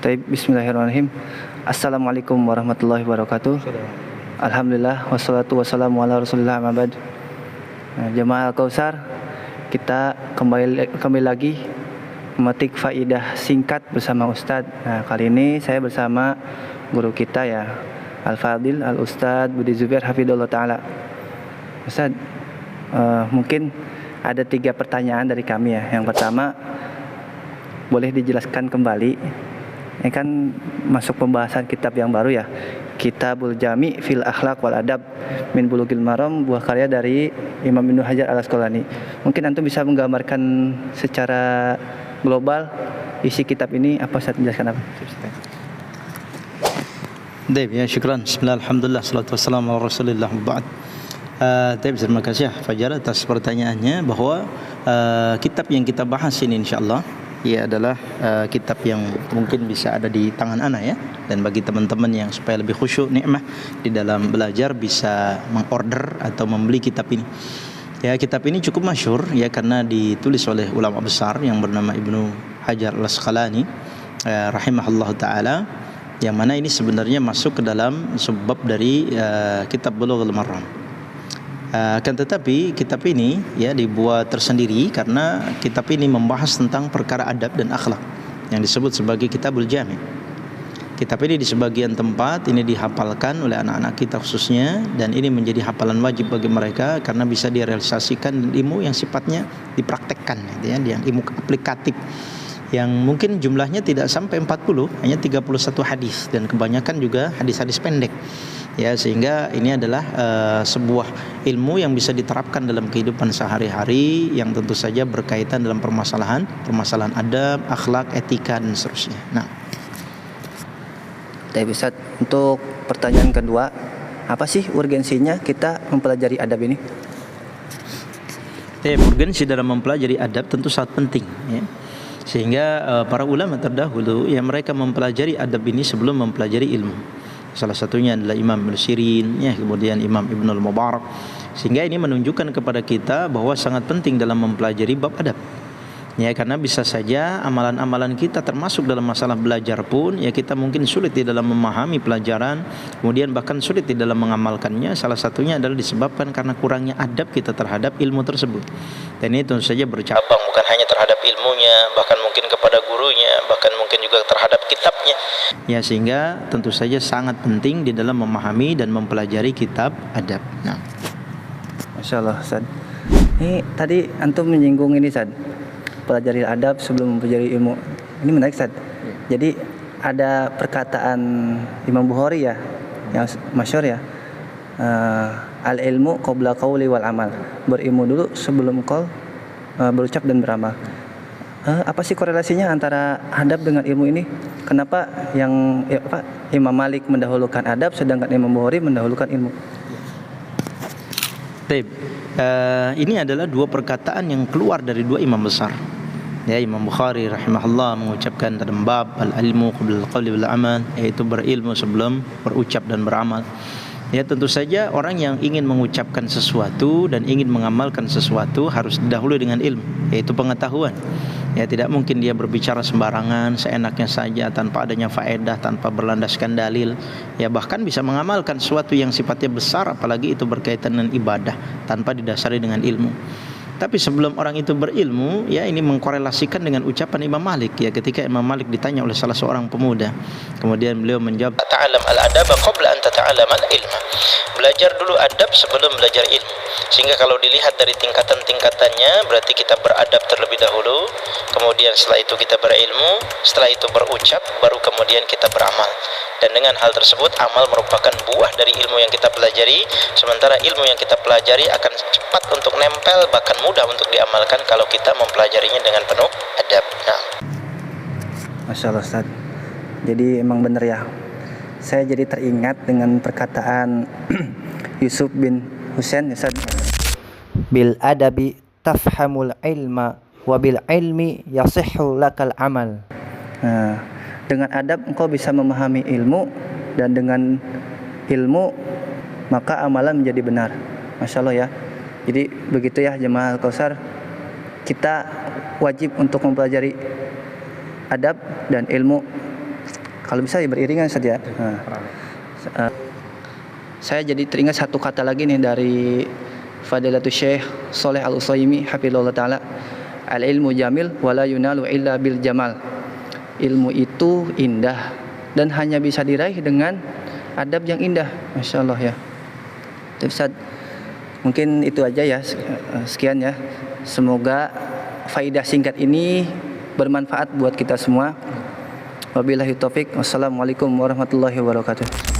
Bismillahirrahmanirrahim. Assalamualaikum warahmatullahi wabarakatuh. Alhamdulillah wassalatu wassalamu ala Rasulillah amma ba'd. Jemaah Al-Kautsar, kita kembali lagi memetik faidah singkat bersama Ustadz. Nah, kali ini saya bersama guru kita ya, Al-Fadil Al-Ustadz Budi Zubair Hafidhullah Ta'ala. Ustadz, mungkin ada 3 pertanyaan dari kami ya. Yang pertama, boleh dijelaskan kembali, ini kan masuk pembahasan kitab yang baru ya, Kitabul Jami' fil Akhlaq wal Adab min Bulughil Maram, buah karya dari Imam Ibnu Hajar Al-Asqalani. Mungkin antum bisa menggambarkan secara global isi kitab ini, apa saya menjelaskan apa? Baik, ya, syukran. Bismillah, alhamdulillah, salatu wassalamu ala Rasulillah, ba'd. Terima kasih Fajar atas pertanyaannya, bahwa kitab yang kita bahas ini insyaallah ia adalah kitab yang mungkin bisa ada di tangan anak ya, dan bagi teman-teman yang supaya lebih khusyuk nikmah di dalam belajar bisa mengorder atau membeli kitab ini. Ya, kitab ini cukup masyhur ya karena ditulis oleh ulama besar yang bernama Ibnu Hajar Al-Asqalani rahimahullah taala, yang mana ini sebenarnya masuk ke dalam sebab dari kitab Bulughul Maram. Akan tetapi kitab ini ya dibuat tersendiri karena kitab ini membahas tentang perkara adab dan akhlak yang disebut sebagai Kitabul Jami'. Kitab ini di sebagian tempat ini dihafalkan oleh anak-anak kita khususnya, dan ini menjadi hafalan wajib bagi mereka karena bisa direalisasikan ilmu yang sifatnya dipraktekkan gitu ya, yang ilmu aplikatif yang mungkin jumlahnya tidak sampai 40, hanya 31 hadis, dan kebanyakan juga hadis-hadis pendek. Ya, sehingga ini adalah sebuah ilmu yang bisa diterapkan dalam kehidupan sehari-hari yang tentu saja berkaitan dalam permasalahan adab, akhlak, etika dan seterusnya. Nah, Ustadz, untuk pertanyaan kedua, apa sih urgensinya kita mempelajari adab ini? Urgensi dalam mempelajari adab tentu sangat penting ya. Sehingga para ulama terdahulu ya mereka mempelajari adab ini sebelum mempelajari ilmu. Salah satunya adalah Imam Ibnu Sirin ya, kemudian Imam Ibnul Mubarak. Sehingga ini menunjukkan kepada kita bahwa sangat penting dalam mempelajari bab adab. Ya, karena bisa saja amalan-amalan kita termasuk dalam masalah belajar pun ya kita mungkin sulit di dalam memahami pelajaran, kemudian bahkan sulit di dalam mengamalkannya. Salah satunya adalah disebabkan karena kurangnya adab kita terhadap ilmu tersebut. Dan ini tentu saja bercabang bukan hanya terhadap ilmunya, bahkan mungkin kepada gurunya, bahkan mungkin juga terhadap kitabnya. Ya, sehingga tentu saja sangat penting di dalam memahami dan mempelajari kitab adab. Nah, Masya Allah, Ustaz. Ini tadi antum menyinggung ini, Ustaz, pelajari adab sebelum mempelajari ilmu. Ini menarik, Ustaz. Jadi ada perkataan Imam Bukhari ya, yang masyhur ya, al ilmu qabla qauli wal amal. Berilmu dulu sebelum kau berucap dan beramal. Apa sih korelasinya antara adab dengan ilmu ini? Kenapa Imam Malik mendahulukan adab sedangkan Imam Bukhari mendahulukan ilmu? Baik. Ini adalah 2 perkataan yang keluar dari 2 imam besar. Ya, Imam Bukhari rahimahullah mengucapkan dalam bab al-ilmu qabla al-qawli wal amal, yaitu berilmu sebelum berucap dan beramal. Ya, tentu saja orang yang ingin mengucapkan sesuatu dan ingin mengamalkan sesuatu harus didahului dengan ilmu, yaitu pengetahuan. Ya, tidak mungkin dia berbicara sembarangan, seenaknya saja, tanpa adanya faedah, tanpa berlandaskan dalil. Ya, bahkan bisa mengamalkan sesuatu yang sifatnya besar, apalagi itu berkaitan dengan ibadah, tanpa didasari dengan ilmu. Tapi sebelum orang itu berilmu, ya ini mengkorelasikan dengan ucapan Imam Malik ya, ketika Imam Malik ditanya oleh salah seorang pemuda. Kemudian beliau menjawab, "Ta'alam al-adaba qabla an tata'alam al-ilma." Belajar dulu adab sebelum belajar ilmu. Sehingga kalau dilihat dari tingkatan-tingkatannya, berarti kita beradab terlebih dahulu, kemudian setelah itu kita berilmu, setelah itu berucap, baru kemudian kita beramal. Dan dengan hal tersebut, amal merupakan buah dari ilmu yang kita pelajari, sementara ilmu yang kita pelajari akan cepat untuk nempel, bahkan mudah untuk diamalkan kalau kita mempelajarinya dengan penuh adab. Nah, Masya Allah, Ustaz. Jadi emang benar ya, saya jadi teringat dengan perkataan Yusuf bin Husain, Ustaz. Bil adabi tafhamul ilma wa bil ilmi yasihhu lakal amal. Nah, dengan adab engkau bisa memahami ilmu, dan dengan ilmu maka amalan menjadi benar. Masya Allah ya. Jadi begitu ya jemaah Al-Kautsar, kita wajib untuk mempelajari adab dan ilmu Kalau bisa ya beriringan saja. Saya jadi teringat satu kata lagi nih dari Fadilatul Syekh Shalih Al-Utsaimin hafizahullah taala. Al-ilmu jamil wala yunalu illa bil jamal. Ilmu itu indah dan hanya bisa diraih dengan adab yang indah. Masya Allah ya. Ustaz, mungkin itu aja ya. Sekian ya. Semoga faidah singkat ini bermanfaat buat kita semua. Wabillahi taufik. Wassalamualaikum warahmatullahi wabarakatuh.